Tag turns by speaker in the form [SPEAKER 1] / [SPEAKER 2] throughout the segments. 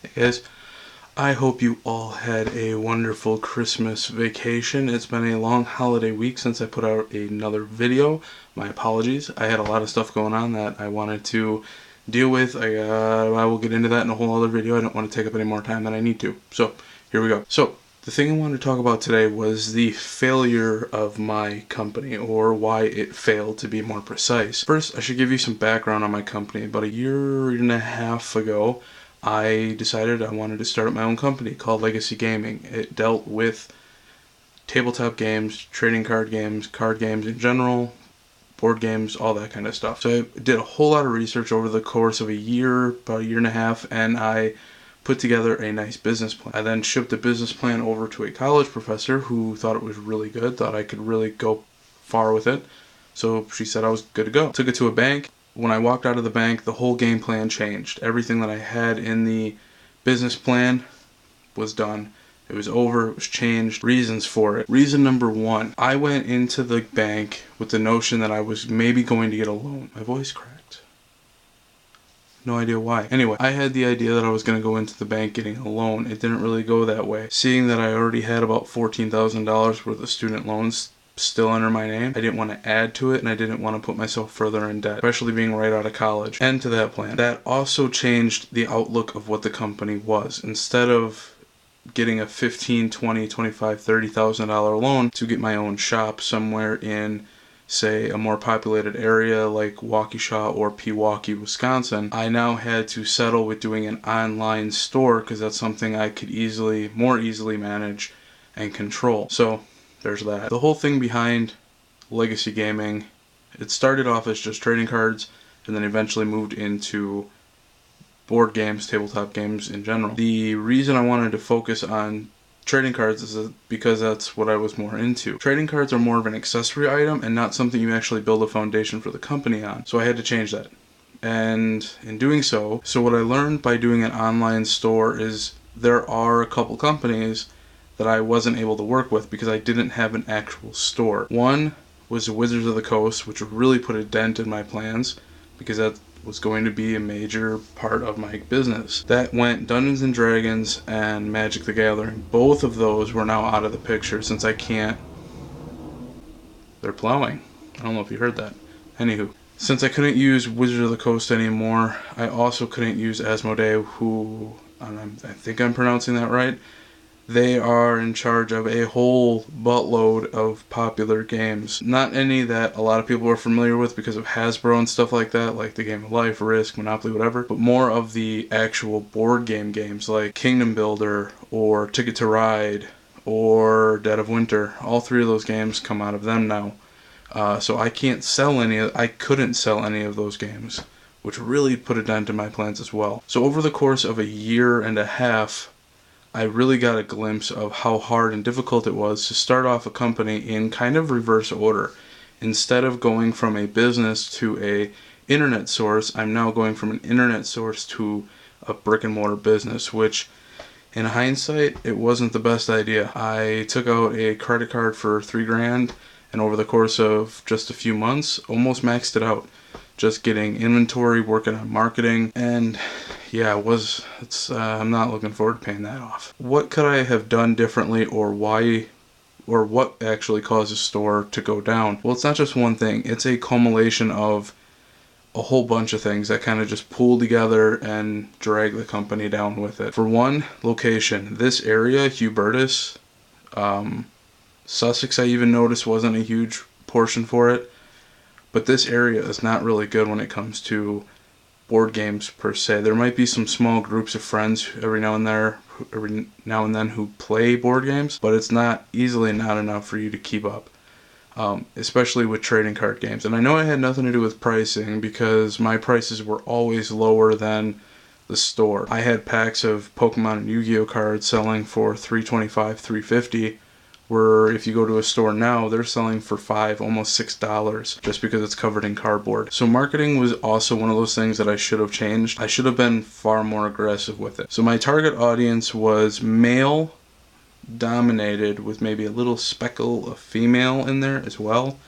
[SPEAKER 1] Hey guys, I hope you all had a wonderful Christmas vacation. It's been a long holiday week since I put out another video. My apologies. I had a lot of stuff going on that I wanted to deal with. I will get into that in a whole other video. I don't want to take up any more time than I need to. So, here we go. So, the thing I wanted to talk about today was the failure of my company, or why it failed, to be more precise. First, I should give you some background on my company. About a year and a half ago, I decided I wanted to start my own company called Legacy Gaming. It dealt with tabletop games, trading card games in general, board games, all that kind of stuff. So I did a whole lot of research over the course of about a year and a half, and I put together a nice business plan. I then shipped the business plan over to a college professor who thought it was really good, thought I could really go far with it. So she said I was good to go. Took it to a bank. When I walked out of the bank, the whole game plan changed. Everything that I had in the business plan was done. It was over, it was changed. Reasons for it. Reason number one, I went into the bank with the notion that I was maybe going to get a loan. My voice cracked. No idea why. Anyway, I had the idea that I was going to go into the bank getting a loan. It didn't really go that way. Seeing that I already had about $14,000 worth of student loans still under my name, I didn't want to add to it, and I didn't want to put myself further in debt, especially being right out of college. And to that plan, that also changed the outlook of what the company was. Instead of getting a $15,000, $20,000, $25,000, $30,000 loan to get my own shop somewhere in, say, a more populated area like Waukesha or Pewaukee, Wisconsin, I now had to settle with doing an online store because that's something I could more easily manage and control. So there's that. The whole thing behind Legacy Gaming, it started off as just trading cards and then eventually moved into board games, tabletop games in general. The reason I wanted to focus on trading cards is because that's what I was more into. Trading cards are more of an accessory item and not something you actually build a foundation for the company on. So I had to change that. And in doing so what I learned by doing an online store is there are a couple companies that I wasn't able to work with because I didn't have an actual store. One was Wizards of the Coast, which really put a dent in my plans because that was going to be a major part of my business. That went Dungeons and Dragons and Magic the Gathering. Both of those were now out of the picture since I can't... They're plowing. I don't know if you heard that. Anywho, since I couldn't use Wizards of the Coast anymore, I also couldn't use Asmodee, who, I think I'm pronouncing that right. They are in charge of a whole buttload of popular games. Not any that a lot of people are familiar with because of Hasbro and stuff like that, like the Game of Life, Risk, Monopoly, whatever, but more of the actual board games like Kingdom Builder or Ticket to Ride or Dead of Winter. All three of those games come out of them now. So I couldn't sell any of those games, which really put a dent in my plans as well. So over the course of a year and a half, I really got a glimpse of how hard and difficult it was to start off a company in kind of reverse order. Instead of going from a business to a internet source, I'm now going from an internet source to a brick and mortar business, which in hindsight, it wasn't the best idea. I took out a credit card for $3,000 and over the course of just a few months, almost maxed it out. Just getting inventory, working on marketing, and yeah, I'm not looking forward to paying that off. What could I have done differently, or what actually caused the store to go down? Well, it's not just one thing. It's a culmination of a whole bunch of things that kind of just pull together and drag the company down with it. For one, location. This area, Hubertus, Sussex, I even noticed wasn't a huge portion for it. But this area is not really good when it comes to board games per se. There might be some small groups of friends every now and then who play board games, but it's not enough for you to keep up, especially with trading card games. And I know it had nothing to do with pricing because my prices were always lower than the store. I had packs of Pokemon and Yu-Gi-Oh cards selling for $325, $350. Where if you go to a store now, they're selling for $5, almost $6, just because it's covered in cardboard. So marketing was also one of those things that I should have changed. I should have been far more aggressive with it. So my target audience was male dominated with maybe a little speckle of female in there as well.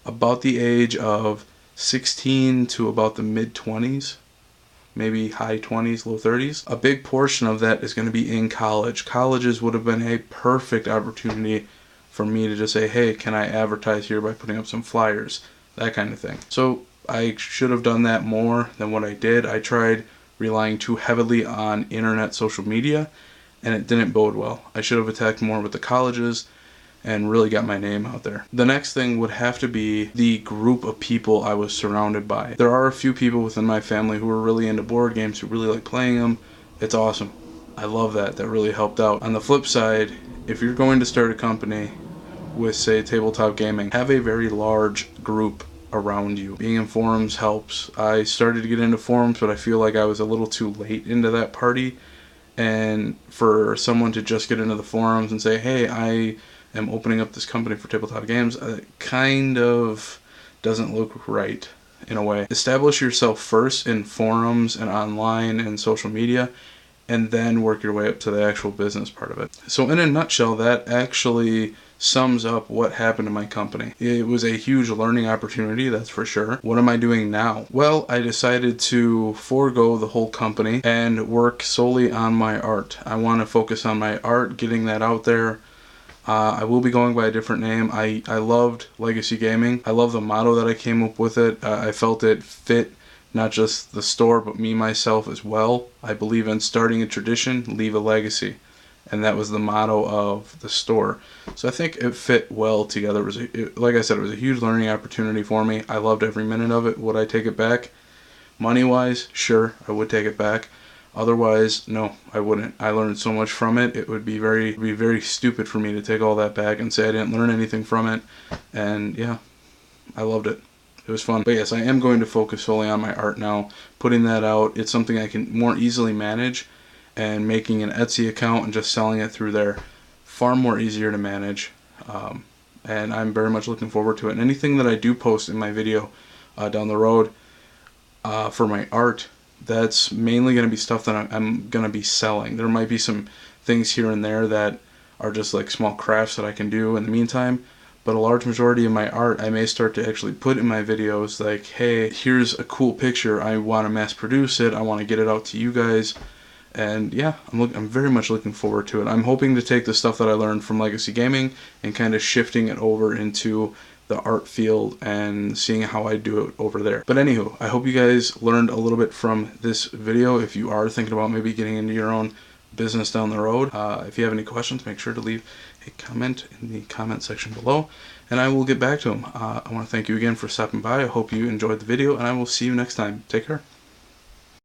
[SPEAKER 1] About the age of 16 to about the mid-20s. maybe high 20s, low 30s. A big portion of that is going to be in college. Colleges would have been a perfect opportunity for me to just say, hey, can I advertise here by putting up some flyers? That kind of thing. So I should have done that more than what I did. I tried relying too heavily on internet social media, and it didn't bode well. I should have attacked more with the colleges and really got my name out there. The next thing would have to be the group of people I was surrounded by. There are a few people within my family who are really into board games, who really like playing them. It's awesome. I love that. That really helped out. On the flip side, if you're going to start a company with, say, tabletop gaming, have a very large group around you. Being in forums helps. I started to get into forums, but I feel like I was a little too late into that party. And for someone to just get into the forums and say, hey, I am opening up this company for tabletop games, it kind of doesn't look right in a way. Establish yourself first in forums and online and social media, and then work your way up to the actual business part of it. So in a nutshell, that actually sums up what happened to my company. It was a huge learning opportunity, that's for sure. What am I doing now? Well, I decided to forego the whole company and work solely on my art. I want to focus on my art, getting that out there. I will be going by a different name. I loved Legacy Gaming. I love the motto that I came up with it. I felt it fit not just the store, but me, myself as well. I believe in starting a tradition, leave a legacy. And that was the motto of the store. So I think it fit well together. Like I said, it was a huge learning opportunity for me. I loved every minute of it. Would I take it back? Money-wise, sure, I would take it back. Otherwise, no, I wouldn't. I learned so much from it. It would be very stupid for me to take all that back and say I didn't learn anything from it. And yeah, I loved it. It was fun. But yes, I am going to focus solely on my art now. Putting that out, it's something I can more easily manage, and making an Etsy account and just selling it through there, far more easier to manage. And I'm very much looking forward to it. And anything that I do post in my video down the road for my art, that's mainly going to be stuff that I'm going to be selling. There might be some things here and there that are just like small crafts that I can do in the meantime, but a large majority of my art I may start to actually put in my videos, like, hey, here's a cool picture, I want to mass produce it, I want to get it out to you guys. And yeah, I'm very much looking forward to it. I'm hoping to take the stuff that I learned from Legacy Gaming and kind of shifting it over into the art field and seeing how I do it over there. But anywho, I hope you guys learned a little bit from this video. If you are thinking about maybe getting into your own business down the road, if you have any questions, make sure to leave a comment in the comment section below, and I will get back to them. I want to thank you again for stopping by. I hope you enjoyed the video, and I will see you next time. Take care.